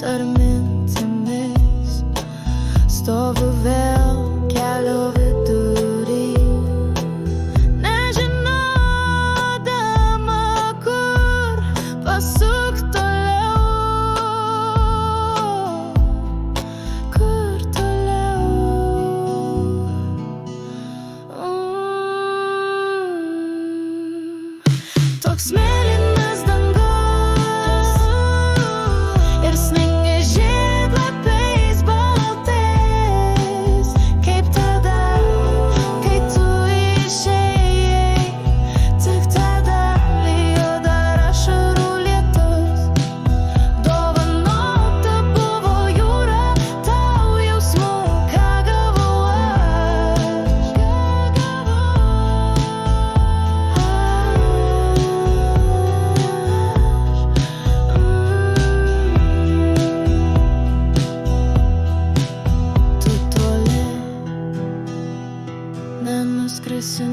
ar mintimis stoviu vėl kelio vidury, nežinodama, kur pasuk toliau, kur toliau. Toks mėlynas dangus ir sninga žiedlapiais baltais, kaip tada, kai tu išėjai. Tik tada lijo dar ašarų lietus. Dovanota buvo jūra tau jausmų, ką gavau aš, Tu toli nenuskrisi